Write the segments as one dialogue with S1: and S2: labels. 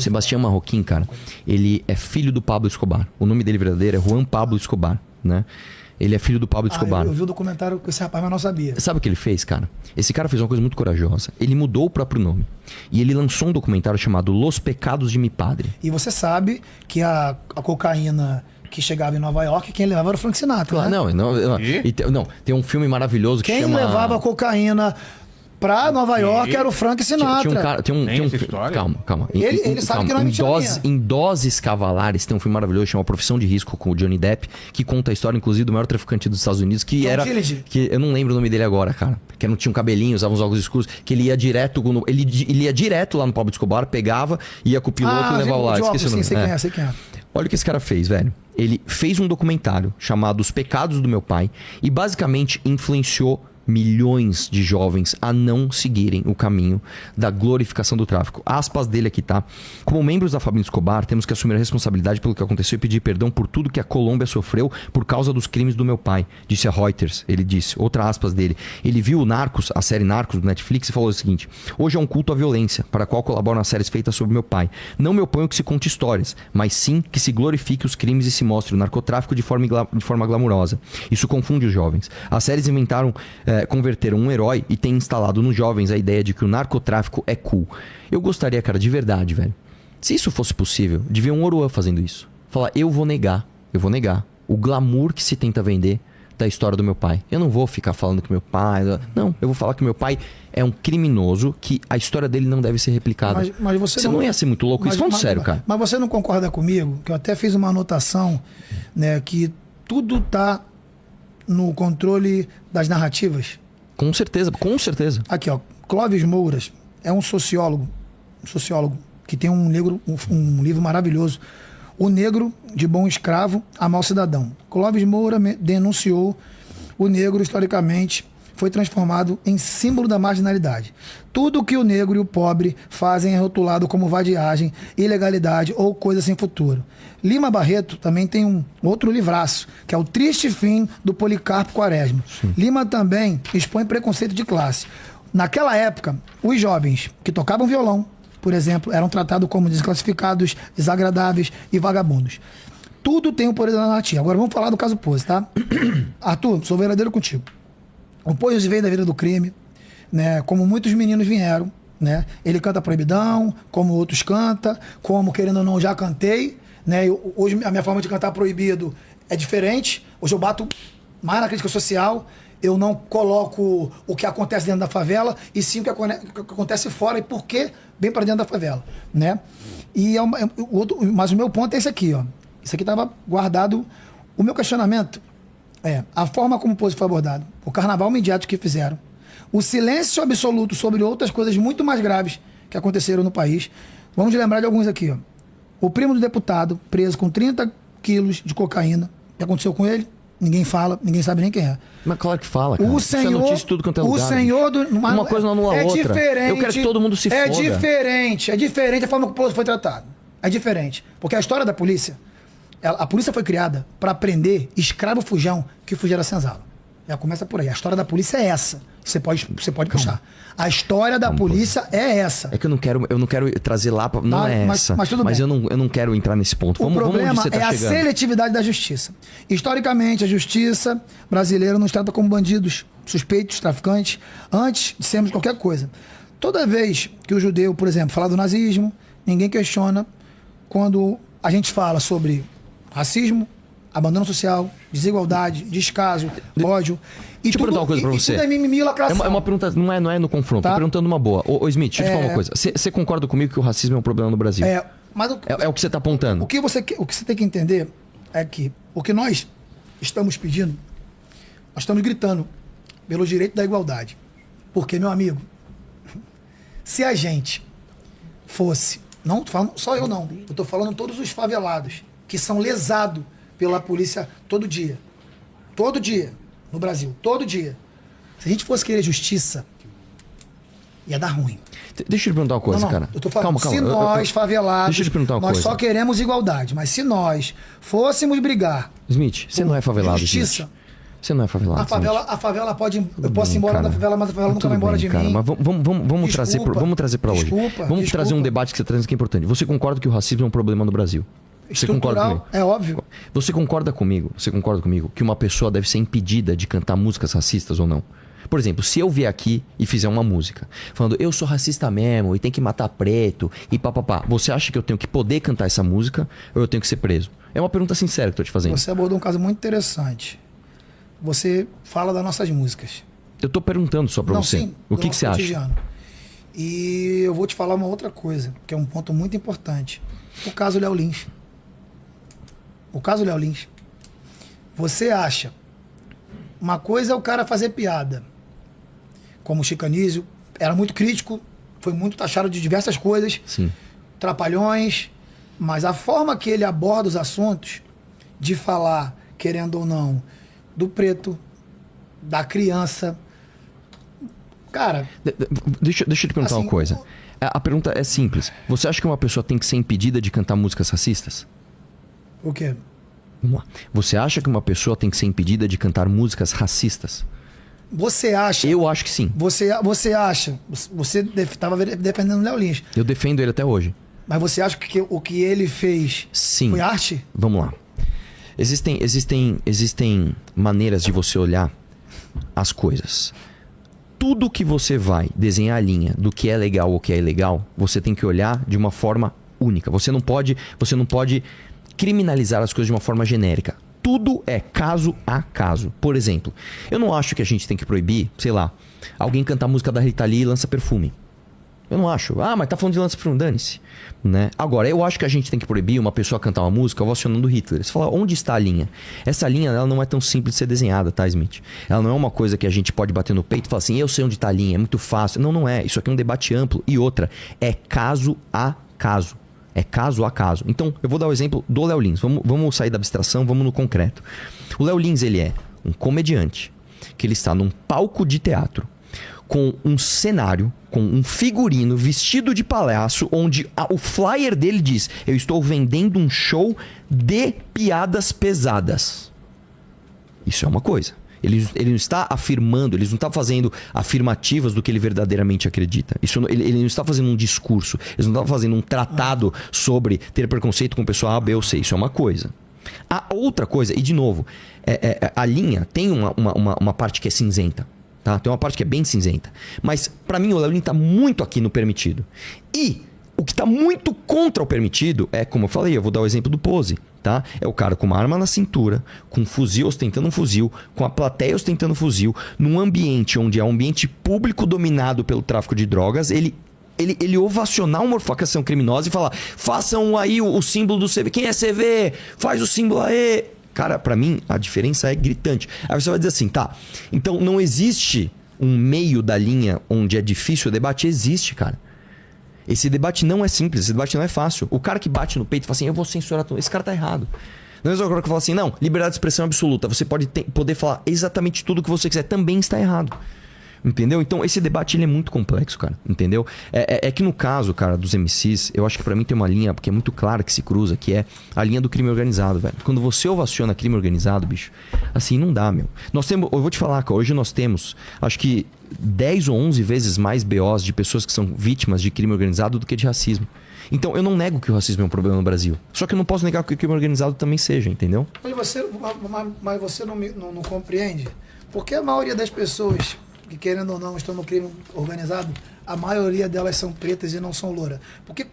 S1: Sebastião Marroquim, cara, ele é filho do Pablo Escobar. O nome dele verdadeiro é Juan Pablo Escobar, né? Ele é filho do Pablo Escobar.
S2: Eu vi o documentário com esse rapaz, mas não sabia.
S1: Sabe o que ele fez, cara? Esse cara fez uma coisa muito corajosa. Ele mudou o próprio nome. E ele lançou um documentário chamado Los Pecados de Mi Padre.
S2: E você sabe que a cocaína que chegava em Nova York, quem levava era o Frank Sinatra,
S1: Claro,
S2: né?
S1: não, tem um filme maravilhoso que
S2: Quem
S1: chama...
S2: levava a cocaína pra Nova York era o Frank Sinatra.
S1: Tinha um
S3: história?
S1: Calma.
S2: Ele sabe que não é mentira minha.
S1: Em Doses Cavalares tem um filme maravilhoso chamado Profissão de Risco com o Johnny Depp, que conta a história, inclusive, do maior traficante dos Estados Unidos, que era... que eu não lembro o nome dele agora, cara. Que não tinha um cabelinho, usava uns óculos escuros, que ele ia direto... Ele ia direto lá no Pablo Escobar, pegava, ia com o piloto e levava lá. Esqueci o nome.
S2: Sei quem é.
S1: Olha o que esse cara fez, velho. Ele fez um documentário chamado Os Pecados do Meu Pai e basicamente influenciou milhões de jovens a não seguirem o caminho da glorificação do tráfico. Aspas dele aqui, tá? Como membros da família Escobar, temos que assumir a responsabilidade pelo que aconteceu e pedir perdão por tudo que a Colômbia sofreu por causa dos crimes do meu pai, disse a Reuters. Ele disse, outra aspas dele, ele viu o Narcos, a série Narcos do Netflix, e falou o seguinte: hoje é um culto à violência, para a qual colaboram as séries feitas sobre meu pai. Não me oponho que se conte histórias, mas sim que se glorifique os crimes e se mostre o narcotráfico de forma glamurosa. Isso confunde os jovens. As séries converteram um herói e têm instalado nos jovens a ideia de que o narcotráfico é cool. Eu gostaria, cara, de verdade, velho. Se isso fosse possível, devia um Oruan fazendo isso. Falar, eu vou negar o glamour que se tenta vender da história do meu pai. Eu não vou ficar falando que meu pai... Não, eu vou falar que meu pai é um criminoso, que a história dele não deve ser replicada.
S2: Mas você
S1: não ia ser muito louco? Isso falando sério, cara.
S2: Mas você não concorda comigo? Que eu até fiz uma anotação, né, que tudo tá no controle das narrativas.
S1: Com certeza.
S2: Aqui, ó, Clóvis Mouras é um sociólogo que tem um livro maravilhoso, O Negro, de Bom Escravo a Mau Cidadão. Clóvis Moura denunciou o negro, historicamente, foi transformado em símbolo da marginalidade. Tudo que o negro e o pobre fazem é rotulado como vadiagem, ilegalidade ou coisa sem futuro. Lima Barreto também tem um outro livraço, que é O Triste Fim do Policarpo Quaresma. Sim. Lima também expõe preconceito de classe. Naquela época, os jovens que tocavam violão, por exemplo, eram tratados como desclassificados, desagradáveis e vagabundos. Tudo tem o poder da narrativa. Agora vamos falar do caso Pose, tá? Arthur, sou verdadeiro contigo. O Pose veio da vida do crime, né? Como muitos meninos vieram, né? Ele canta proibidão, como outros cantam, como, querendo ou não, já cantei, né? Hoje a minha forma de cantar proibido é diferente. Hoje eu bato mais na crítica social. Eu não coloco o que acontece dentro da favela, e sim o que acontece fora e por que vem para dentro da favela, né? Mas o meu ponto é esse aqui, ó. Isso aqui estava guardado. O meu questionamento é a forma como o Pose foi abordado, o carnaval mediático que fizeram, o silêncio absoluto sobre outras coisas muito mais graves que aconteceram no país. Vamos lembrar de alguns aqui, ó. O primo do deputado, preso com 30 quilos de cocaína. O que aconteceu com ele? Ninguém fala, ninguém sabe nem quem é.
S1: Mas claro que fala, cara.
S2: O senhor,
S1: notícia tudo quanto é lugar.
S2: O senhor do...
S1: Uma coisa não anula a outra.
S2: Diferente,
S1: eu quero que todo mundo se foda.
S2: É diferente a forma que o Pose foi tratado. É diferente. Porque a história da polícia, a polícia foi criada para prender escravo fujão que fugia da senzala. Já começa por aí. A história da polícia é essa. Você pode puxar. A história da polícia é essa.
S1: É que eu não quero trazer lá pra, não é essa.
S2: Mas tudo bem.
S1: Eu não quero entrar nesse ponto.
S2: O problema é a seletividade da justiça. Historicamente, a justiça brasileira nos trata como bandidos, suspeitos, traficantes, antes de sermos qualquer coisa. Toda vez que o judeu, por exemplo, fala do nazismo, ninguém questiona. Quando a gente fala sobre racismo, abandono social, desigualdade, descaso, ódio.
S1: Deixa eu perguntar uma coisa pra você.
S2: Tudo é mimimi, lacração.
S1: É uma pergunta, não é no confronto. Tá? Tô perguntando uma boa. Ô Smith, deixa eu te falar uma coisa. Você concorda comigo que o racismo é um problema no Brasil?
S2: Mas
S1: é o que você tá apontando.
S2: O que você tem que entender é que o que nós estamos pedindo, nós estamos gritando pelo direito da igualdade. Porque, meu amigo, se a gente fosse... Não tô falando só eu, não. Eu tô falando todos os favelados que são lesados pela polícia todo dia. Todo dia. No Brasil. Todo dia. Se a gente fosse querer justiça, ia dar ruim.
S1: Deixa eu te perguntar uma coisa, cara.
S2: Eu tô falando,
S1: calma.
S2: Se nós, favelados,
S1: deixa eu te perguntar uma coisa.
S2: Nós só queremos igualdade. Mas se nós fôssemos brigar...
S1: Smith, você não é favelado,
S2: justiça.
S1: Smith. Você não é favelado.
S2: A favela pode... Eu posso ir embora
S1: cara.
S2: da favela, mas a favela nunca vai embora de
S1: cara,
S2: mim.
S1: mas vamos trazer para hoje. Vamos trazer um debate que você traz que é importante. Você concorda que o racismo é um problema no Brasil? Você concorda comigo?
S2: É óbvio.
S1: Você concorda comigo que uma pessoa deve ser impedida de cantar músicas racistas ou não? Por exemplo, se eu vier aqui e fizer uma música falando eu sou racista mesmo e tem que matar preto e papapá, você acha que eu tenho que poder cantar essa música ou eu tenho que ser preso? É uma pergunta sincera que eu tô te fazendo.
S2: Você abordou um caso muito interessante. Você fala das nossas músicas.
S1: Eu tô perguntando só pra você.
S2: Sim,
S1: o que você acha?
S2: E eu vou te falar uma outra coisa, que é um ponto muito importante. O caso Léo Lins. Você acha... Uma coisa é o cara fazer piada. Como o Chico Anísio, era muito crítico, foi muito taxado de diversas coisas.
S1: Sim.
S2: Trapalhões. Mas a forma que ele aborda os assuntos, de falar, querendo ou não, do preto, da criança... Cara...
S1: Deixa eu te perguntar uma coisa. A pergunta é simples. Você acha que uma pessoa tem que ser impedida de cantar músicas racistas?
S2: O quê?
S1: Vamos lá. Você acha que uma pessoa tem que ser impedida de cantar músicas racistas?
S2: Você acha?
S1: Eu acho que sim.
S2: Você acha? Você estava defendendo o Léo Lins.
S1: Eu defendo ele até hoje.
S2: Mas você acha que o que ele fez
S1: sim.
S2: foi arte?
S1: Vamos lá. Existem maneiras de você olhar as coisas. Tudo que você vai desenhar a linha do que é legal ou o que é ilegal, você tem que olhar de uma forma única. Você não pode criminalizar as coisas de uma forma genérica. Tudo é caso a caso. Por exemplo, eu não acho que a gente tem que proibir, sei lá, alguém cantar música da Rita Lee e lança perfume. Eu não acho. Ah, mas tá falando de lança perfume, dane-se. Né? Agora, eu acho que a gente tem que proibir uma pessoa cantar uma música ovacionando Hitler. Você fala, onde está a linha? Essa linha, ela não é tão simples de ser desenhada, tá, Smith? Ela não é uma coisa que a gente pode bater no peito e falar assim, eu sei onde está a linha, é muito fácil. Não, não é. Isso aqui é um debate amplo. E outra, é caso a caso. É caso a caso. Então, eu vou dar o exemplo do Léo Lins. Vamos sair da abstração, vamos no concreto. O Léo Lins, ele é um comediante que ele está num palco de teatro com um cenário, com um figurino vestido de palhaço, onde o flyer dele diz, eu estou vendendo um show de piadas pesadas. Isso é uma coisa. Ele não está afirmando, ele não está fazendo afirmativas do que ele verdadeiramente acredita. Ele não está fazendo um discurso, ele não está fazendo um tratado sobre ter preconceito com pessoa A, B ou C. Isso é uma coisa. A outra coisa, e de novo, a linha tem uma parte que é cinzenta. Tá? Tem uma parte que é bem cinzenta. Mas, pra mim, o Léo Lins tá muito aqui no permitido. E o que tá muito contra o permitido é, como eu falei, eu vou dar o exemplo do Pose. Tá? É o cara com uma arma na cintura, com um fuzil ostentando um fuzil, com a plateia ostentando um fuzil, num ambiente onde é um ambiente público dominado pelo tráfico de drogas, ele ovacionar uma facção criminosa e falar, façam aí o símbolo do CV. Quem é CV? Faz o símbolo aí. Cara, pra mim, a diferença é gritante. Aí você vai dizer assim, tá, então não existe um meio da linha onde é difícil o debate? Existe, cara. Esse debate não é simples, esse debate não é fácil. O cara que bate no peito e fala assim, eu vou censurar tudo. Esse cara tá errado. Não é o cara que fala assim, não, liberdade de expressão absoluta. Você pode poder falar exatamente tudo o que você quiser. Também está errado. Entendeu? Então esse debate ele é muito complexo, cara. Entendeu? É que no caso, cara, dos MCs, eu acho que pra mim tem uma linha que é muito clara que se cruza, que é a linha do crime organizado, velho. Quando você ovaciona crime organizado, bicho, assim, não dá, meu. Eu vou te falar, cara, hoje nós temos, acho que 10 ou 11 vezes mais BOs de pessoas que são vítimas de crime organizado do que de racismo. Então, eu não nego que o racismo é um problema no Brasil. Só que eu não posso negar que o crime organizado também seja, entendeu?
S2: Mas você não compreende? Porque a maioria das pessoas que, querendo ou não, estão no crime organizado, a maioria delas são pretas e não são louras. Por que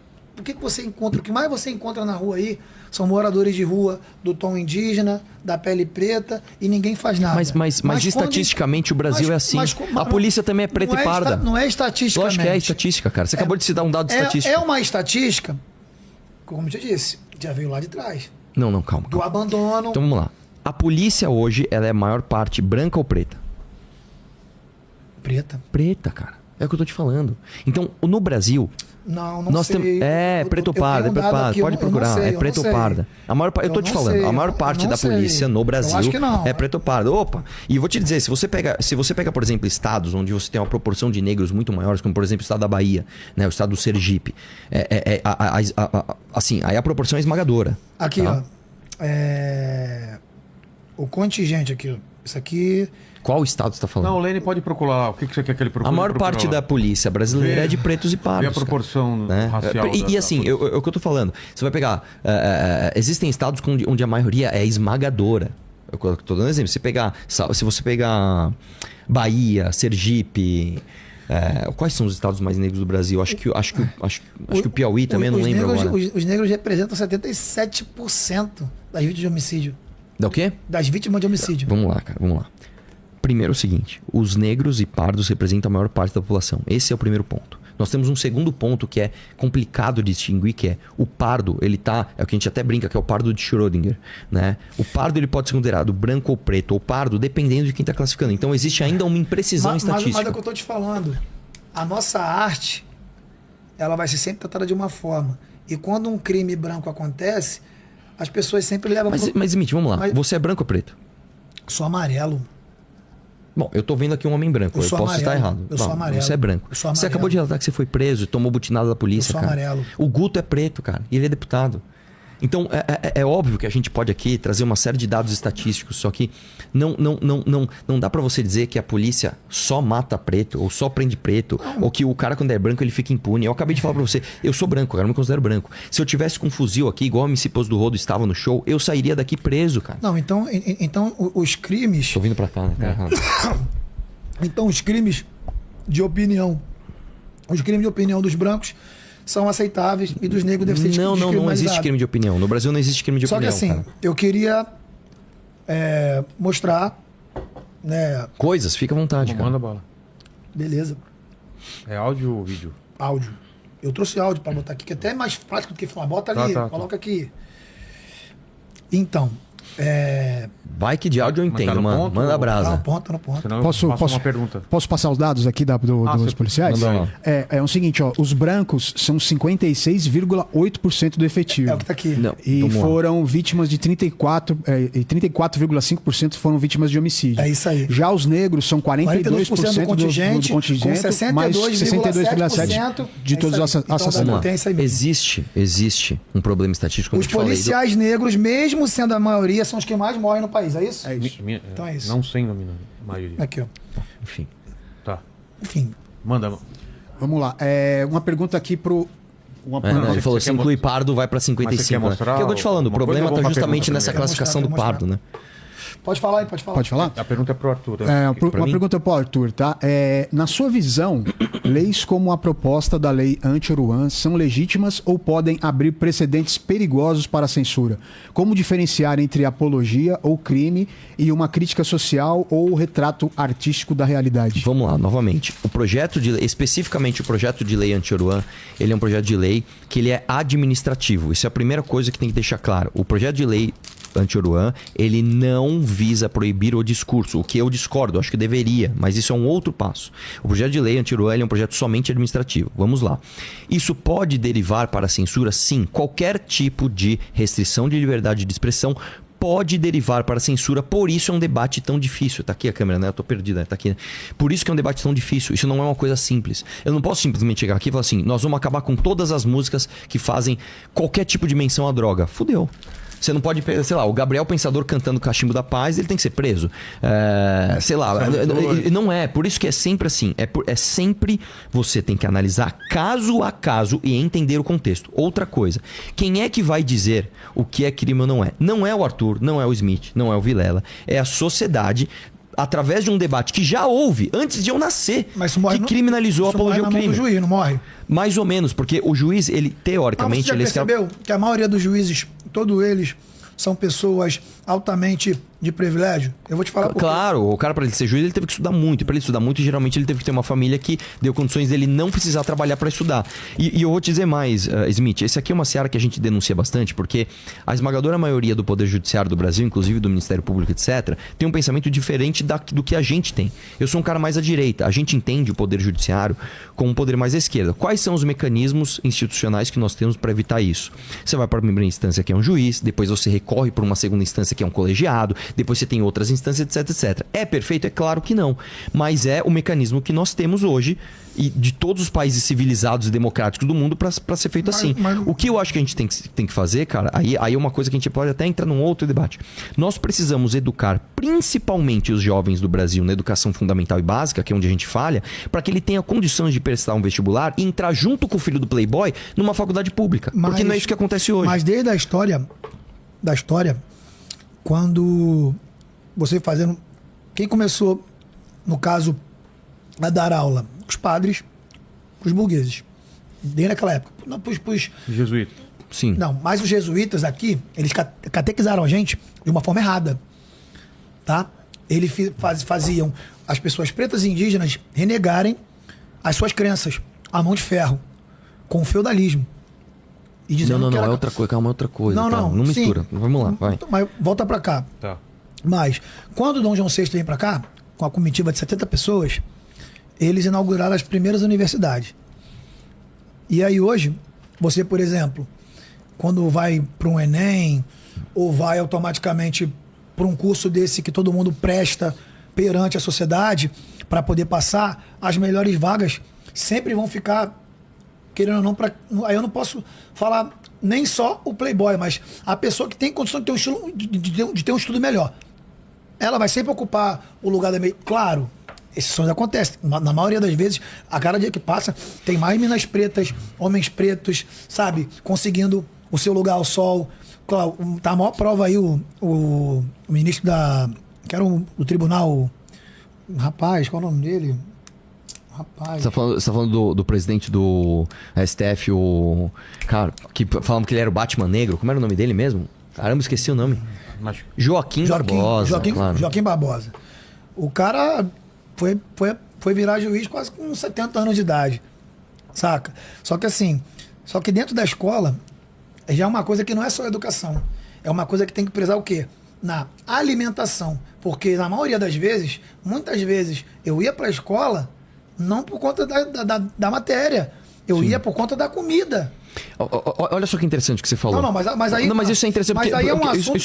S2: você encontra, o que mais você encontra na rua aí são moradores de rua do tom indígena, da pele preta, e ninguém faz nada.
S1: Mas estatisticamente o Brasil é assim. A polícia também é preta e parda.
S2: Não é estatisticamente.
S1: Lógico que é estatística, cara. Você acabou de citar um dado estatístico.
S2: É uma estatística, como eu te disse, já veio lá de trás.
S1: Não, calma.
S2: Do abandono.
S1: Então vamos lá. A polícia hoje, ela é a maior parte branca ou preta?
S2: Preta.
S1: Preta, cara. É o que eu tô te falando. Então, no Brasil...
S2: Não sei.
S1: Preto ou parda, pode procurar. É preto ou parda. Eu tô te falando, a maior parte da polícia no Brasil é preto ou parda. Opa! E vou te dizer, se você pega, por exemplo, estados onde você tem uma proporção de negros muito maiores, como por exemplo o estado da Bahia, né, o estado do Sergipe, assim, aí a proporção é esmagadora.
S2: Aqui,
S1: tá?
S2: ó. O contingente aqui, ó. Isso aqui...
S1: Qual estado você tá falando?
S3: Não, o Lene pode procurar lá. O que você quer que ele procure?
S1: A maior parte da polícia brasileira é de pretos e pardos.
S3: Vê a proporção racial.
S1: E assim, o que eu tô falando, você vai pegar... existem estados onde a maioria é esmagadora. Eu tô dando exemplo. Se você pegar Bahia, Sergipe... quais são os estados mais negros do Brasil? Acho que o Piauí também, não lembro agora.
S2: Os negros representam 77% das vítimas de homicídio.
S1: Da o quê?
S2: Das vítimas de homicídio.
S1: Vamos lá, cara, vamos lá. Primeiro é o seguinte, os negros e pardos representam a maior parte da população. Esse é o primeiro ponto. Nós temos um segundo ponto que é complicado de distinguir, que é o pardo, ele tá... É o que a gente até brinca, que é o pardo de Schrödinger, né? O pardo, ele pode ser considerado branco ou preto, ou pardo, dependendo de quem está classificando. Então, existe ainda uma imprecisão estatística.
S2: Mas é o que eu estou te falando. A nossa arte, ela vai ser sempre tratada de uma forma. E quando um crime branco acontece, as pessoas sempre levam...
S1: Mas Smith, vamos lá. Você é branco ou preto?
S2: Sou amarelo.
S1: Bom, eu tô vendo aqui um homem branco. Eu posso estar errado.
S2: Eu sou amarelo.
S1: Você é branco. Você acabou de relatar que você foi preso e tomou butinada da polícia, cara.
S2: Eu sou amarelo.
S1: O Guto é preto, cara. E ele é deputado. Então, é óbvio que a gente pode aqui trazer uma série de dados estatísticos, só que não dá pra você dizer que a polícia só mata preto, ou só prende preto, ou que o cara, quando é branco, ele fica impune. Eu acabei de falar pra você, eu sou branco, cara, eu me considero branco. Se eu tivesse com um fuzil aqui, igual a MC Pose do Rodo estava no show, eu sairia daqui preso, cara.
S2: Não, então os crimes...
S1: Tô vindo pra cá, né?
S2: Então, os crimes de opinião... Os crimes de opinião dos brancos são aceitáveis e dos negros devem ser descriminalizados.
S1: Não existe crime de opinião. No Brasil não existe crime de opinião.
S2: Só que assim,
S1: cara,
S2: eu queria mostrar... né?
S1: Coisas, fica à vontade, cara.
S3: Manda bala.
S2: Beleza.
S3: É áudio ou vídeo?
S2: Áudio. Eu trouxe áudio pra botar aqui, que até é mais prático do que falar. Bota ali, coloca aqui. Então...
S1: Vai que de áudio eu entendo, mano. Manda a brasa.
S2: No ponto.
S3: Senão
S4: Posso
S3: uma pergunta.
S4: Posso passar os dados aqui dos policiais?
S1: Manda lá.
S4: É o seguinte, ó, os brancos são 56,8% do efetivo.
S2: É o que tá aqui.
S1: Não,
S4: E foram vítimas de 34,5% foram vítimas de homicídio.
S2: É isso aí.
S4: Já os negros são 42% do contingente,
S2: com
S4: mais 62,7% de todos os assassinatos.
S1: Existe um problema estatístico.
S2: Os policiais negros, mesmo sendo a maioria, são os que mais morrem no país, é isso?
S4: É isso.
S2: Então é isso.
S3: Não sendo a maioria.
S2: Aqui, ó.
S1: Enfim.
S3: Tá.
S2: Enfim.
S3: Manda.
S4: Vamos lá. Uma pergunta aqui pro...
S1: Ele falou, se inclui pardo, vai pra 55. Né? Que eu tô te falando, o problema tá justamente nessa classificação do pardo, né?
S2: Pode falar aí, pode falar.
S4: Pode falar?
S3: A pergunta é pro Arthur. Né?
S4: Uma pergunta pro Arthur, tá? Na sua visão, leis como a proposta da lei anti-Oruan são legítimas ou podem abrir precedentes perigosos para a censura? Como diferenciar entre apologia ou crime e uma crítica social ou retrato artístico da realidade?
S1: Vamos lá, novamente. Especificamente o projeto de lei anti-Oruan, ele é um projeto de lei que ele é administrativo. Isso é a primeira coisa que tem que deixar claro. O projeto de lei anti-Oruan, ele não visa proibir o discurso, o que eu discordo, acho que deveria, mas isso é um outro passo. O projeto de lei anti-Oruan é um projeto somente administrativo. Vamos lá. Isso pode derivar para a censura? Sim. Qualquer tipo de restrição de liberdade de expressão pode derivar para a censura, por isso é um debate tão difícil. Tá aqui a câmera, né? Eu tô perdido, né? Tá aqui. Por isso que é um debate tão difícil. Isso não é uma coisa simples. Eu não posso simplesmente chegar aqui e falar assim, nós vamos acabar com todas as músicas que fazem qualquer tipo de menção à droga. Fudeu. Você não pode, sei lá, o Gabriel Pensador cantando Cachimbo da Paz, ele tem que ser preso. Sei lá, não é. Por isso que é sempre assim. É sempre você tem que analisar caso a caso e entender o contexto. Outra coisa, quem é que vai dizer o que é crime ou não é? Não é o Arthur, não é o Smith, não é o Vilela. É a sociedade, através de um debate que já houve, antes de eu nascer, que criminalizou a apologia ao crime.
S2: O juiz não morre?
S1: Mais ou menos, porque o juiz, ele, teoricamente...
S2: Você já percebeu que a maioria dos juízes, todos eles, são pessoas altamente de privilégio? Eu vou te falar por quê.
S1: Claro, o cara, para ele ser juiz, ele teve que estudar muito. E para ele estudar muito, geralmente ele teve que ter uma família que deu condições dele não precisar trabalhar para estudar. E eu vou te dizer mais, Smith, esse aqui é uma seara que a gente denuncia bastante, porque a esmagadora maioria do Poder Judiciário do Brasil, inclusive do Ministério Público, etc., tem um pensamento diferente do que a gente tem. Eu sou um cara mais à direita. A gente entende o Poder Judiciário como um poder mais à esquerda. Quais são os mecanismos institucionais que nós temos para evitar isso? Você vai para a primeira instância, que é um juiz, depois você recorre para uma segunda instância, que é um colegiado, depois você tem outras instâncias, etc, etc. É perfeito? É claro que não. Mas é o mecanismo que nós temos hoje e de todos os países civilizados e democráticos do mundo para ser feito assim. O que eu acho que a gente tem que fazer, cara, aí é uma coisa que a gente pode até entrar num outro debate. Nós precisamos educar principalmente os jovens do Brasil na educação fundamental e básica, que é onde a gente falha, para que ele tenha condições de prestar um vestibular e entrar junto com o filho do playboy numa faculdade pública. Porque não é isso que acontece hoje.
S2: Mas desde a história, quando você fazendo... Quem começou, no caso, a dar aula? Os padres, os burgueses. Desde aquela época. Não,
S3: Jesuíta.
S1: Sim.
S2: Não, mas os jesuítas aqui, eles catequizaram a gente de uma forma errada. Tá? Eles faziam as pessoas pretas e indígenas renegarem as suas crenças, a mão de ferro, com o feudalismo. E dizendo
S1: Não, é outra coisa, calma, é outra coisa.
S2: Não,
S1: não mistura.
S2: sim.
S1: Vamos lá, vai.
S2: Mas volta pra cá.
S3: Tá.
S2: Mas, quando o Dom João VI vem pra cá, com a comitiva de 70 pessoas, eles inauguraram as primeiras universidades. E aí hoje, você, por exemplo, quando vai para um Enem, ou vai automaticamente para um curso desse que todo mundo presta perante a sociedade, para poder passar, as melhores vagas sempre vão ficar, querendo ou não, aí eu não posso falar nem só o playboy, mas a pessoa que tem condição de ter um estilo, de ter um estudo melhor. Ela vai sempre ocupar o lugar da meio. Claro, exceções acontecem. Na maioria das vezes, a cada dia que passa, tem mais minas pretas, homens pretos, sabe? Conseguindo o seu lugar ao sol. Claro, tá a maior prova aí o ministro que era o tribunal. Rapaz, qual é o nome dele? Rapaz.
S1: Você tá falando do presidente do STF, o cara, que falavam que ele era o Batman negro. Como era o nome dele mesmo? Caramba, esqueci o nome. Joaquim Barbosa. Claro.
S2: Joaquim Barbosa. O cara foi virar juiz quase com 70 anos de idade. Saca? Só que dentro da escola já é uma coisa que não é só educação. É uma coisa que tem que prezar o quê? Na alimentação. Porque na maioria das vezes, muitas vezes, eu ia pra escola não por conta da matéria. Eu ia por conta da comida.
S1: Olha só que interessante que você falou. Mas isso é interessante.
S2: Mas aí é um assunto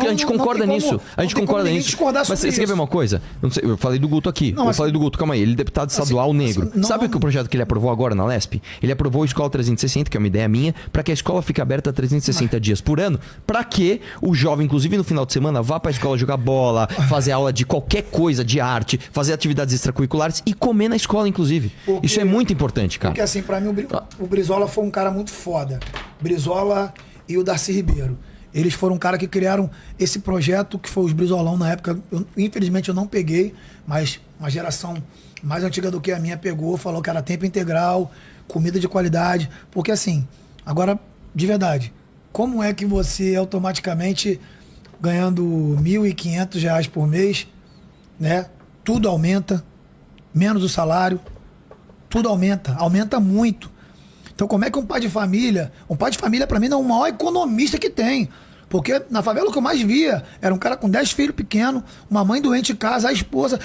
S1: a gente concorda nisso. A gente concorda nisso. Mas você quer ver uma coisa? Não sei, eu falei do Guto aqui. Falei do Guto, calma aí. Ele é deputado estadual negro. Sabe o projeto que ele aprovou agora na LESP? Ele aprovou a Escola 360, que é uma ideia minha, para que a escola fique aberta 360 dias por ano, para que o jovem, inclusive no final de semana, vá para a escola jogar bola, fazer aula de qualquer coisa, de arte, fazer atividades extracurriculares e comer na escola, inclusive. Isso é muito importante, cara.
S2: Porque assim, para mim, o Brizola foi um cara muito foda. Brizola e o Darcy Ribeiro. Eles foram um cara que criaram esse projeto que foi os Brizolão na época. Infelizmente eu não peguei, mas uma geração mais antiga do que a minha pegou, falou que era tempo integral, comida de qualidade. Porque assim, agora, de verdade, como é que você automaticamente ganhando R$1.500 por mês, né? Tudo aumenta, menos o salário, tudo aumenta muito. Então, como é que um pai de família para mim é o maior economista que tem. Porque na favela o que eu mais via era um cara com 10 filhos pequenos, uma mãe doente em casa, a esposa,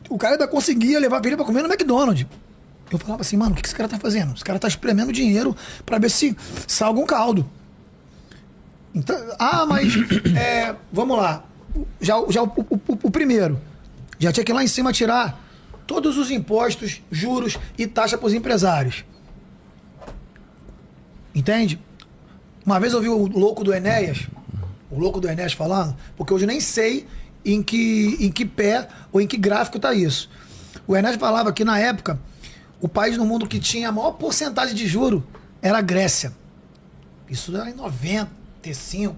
S2: o cara ainda conseguia levar a filha para comer no McDonald's. Eu falava assim, mano, o que esse cara tá fazendo? Esse cara tá espremendo dinheiro para ver se salga um caldo. Então, mas vamos lá. Já o primeiro, já tinha que ir lá em cima tirar todos os impostos, juros e taxa para os empresários. Entende? Uma vez eu vi o louco do Enéas falando, porque hoje eu nem sei em que pé ou em que gráfico está isso. O Enéas falava que na época o país no mundo que tinha a maior porcentagem de juro era a Grécia. Isso era em 95,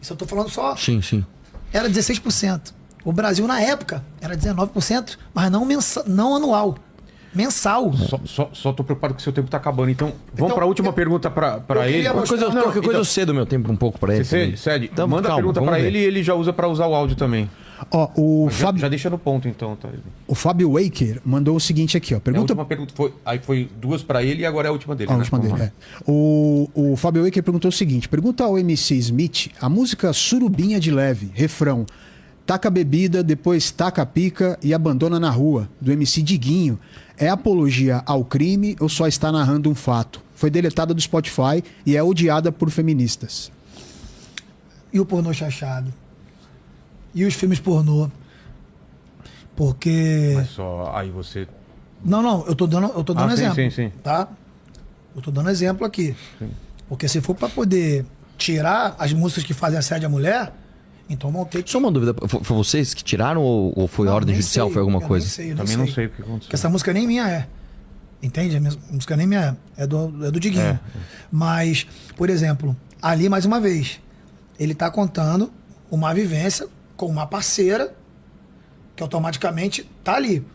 S2: isso eu estou falando só...
S1: Sim.
S2: Era 16%. O Brasil na época era 19%, mas não anual. Mensal.
S3: Só tô preocupado que o seu tempo tá acabando. Então, vamos para a última pergunta para ele.
S1: Qualquer coisa eu cedo meu tempo um pouco para ele.
S3: Você cede? Então, manda a pergunta para ele e ele já usa para usar o áudio também. Já deixa no ponto, então. Tá?
S4: O Fábio Waker mandou o seguinte aqui. Ó,
S3: pergunta... A última pergunta foi duas para ele e agora é a última dele.
S4: A última dele, O Fábio Waker perguntou o seguinte. Pergunta ao MC Smith a música Surubinha de Leve, refrão. Taca a bebida, depois taca a pica e abandona na rua, do MC Diguinho. É apologia ao crime ou só está narrando um fato? Foi deletada do Spotify e é odiada por feministas.
S2: E o pornô chachado? E os filmes pornô? Porque...
S3: Mas só aí você
S2: Não, eu tô dando exemplo.
S3: Sim.
S2: Tá? Eu tô dando exemplo aqui.
S3: Sim.
S2: Porque se for pra poder tirar as músicas que fazem assédio à mulher, então vão ter que...
S1: Só uma dúvida, foi vocês que tiraram ou foi
S2: Não,
S1: ordem
S2: nem
S1: judicial?
S2: sei,
S1: Foi alguma
S2: eu
S1: coisa?
S2: nem sei, eu
S3: Também não sei o que aconteceu.
S2: Porque essa música nem minha é. Entende? A música nem minha é. É do Diguinho.
S3: É.
S2: Mas, por exemplo, ali, mais uma vez, ele tá contando uma vivência com uma parceira que automaticamente tá ali.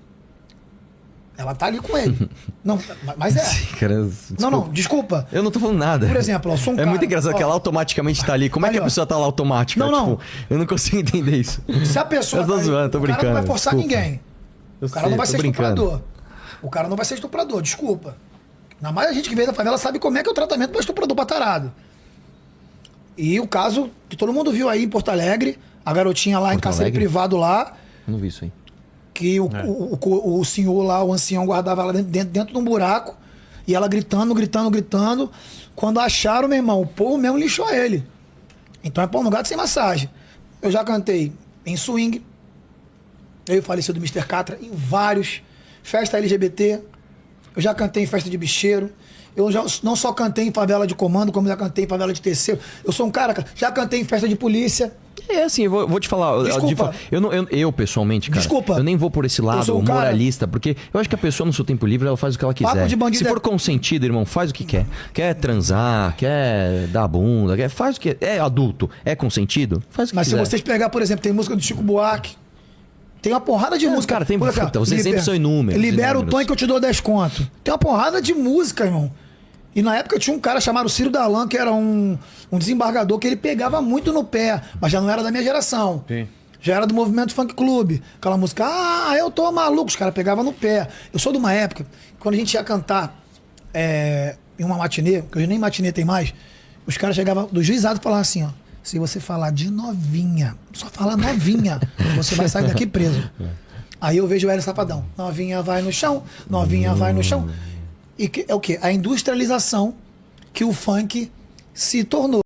S2: Ela tá ali com ele. Não, mas é.
S1: Cara,
S2: Não, desculpa.
S1: Eu não tô falando nada.
S2: Por exemplo, eu sou um
S1: É
S2: cara...
S1: muito engraçado que ela automaticamente tá ali. Como é que a
S2: ó.
S1: pessoa tá lá automática?
S2: Não.
S1: Eu não consigo entender isso.
S2: Se a pessoa...
S1: Eu tô
S2: tá ali,
S1: zoando, tô
S2: o cara
S1: brincando.
S2: não vai forçar
S1: Desculpa.
S2: ninguém.
S1: Eu
S2: O cara
S1: sei,
S2: não vai
S1: tô
S2: ser
S1: brincando.
S2: estuprador. O cara não vai ser estuprador, desculpa. Na mais a gente que veio da favela sabe como é que é o tratamento para estuprador pra tarado. E o caso que todo mundo viu aí em Porto Alegre, a garotinha lá em cárcere privado lá,
S1: Eu não vi isso aí.
S2: que o senhor lá, o ancião, guardava ela dentro de um buraco, e ela gritando. Quando acharam, meu irmão, o povo mesmo lixou ele. Então é pão no gato sem massagem. Eu já cantei em swing, eu e o falecido Mr. Catra, em vários, festa LGBT, eu já cantei em festa de bicheiro, eu já não só cantei em favela de comando, como já cantei em favela de terceiro. Eu sou um cara, já cantei em festa de polícia.
S1: É assim, eu vou te falar.
S2: Desculpa.
S1: Eu pessoalmente, cara.
S2: Desculpa.
S1: Eu nem vou por esse
S2: Eu
S1: lado
S2: sou um cara-
S1: moralista, porque eu acho que a pessoa no seu tempo livre ela faz o que ela quiser.
S2: Papo de bandido
S1: Se
S2: é-
S1: for consentido, irmão, faz o que quer. Quer transar, quer dar bunda, faz o que é adulto, é consentido, faz o que
S2: Mas
S1: quiser.
S2: se vocês pegar, por exemplo, tem música do Chico Buarque, tem uma porrada de música.
S1: cara, tem-
S2: Por exemplo,
S1: puta, os exemplos são inúmeros,
S2: Libera
S1: inúmeros.
S2: o tom que eu te dou 10 conto. Tem uma porrada de música, irmão. E na época tinha um cara chamado Ciro Darlan, que era um desembargador, que ele pegava muito no pé, mas já não era da minha geração.
S3: Sim.
S2: Já era do movimento Funk Clube. Aquela música, eu tô maluco, os caras pegavam no pé. Eu sou de uma época, quando a gente ia cantar em uma matinê, que hoje nem matinê tem mais, os caras chegavam do juizado e falavam assim, ó, se você falar de novinha, só falar novinha, você vai sair daqui preso. Aí eu vejo o Hélio Safadão, novinha vai no chão, novinha vai no chão. E é o quê? A industrialização que o funk se tornou.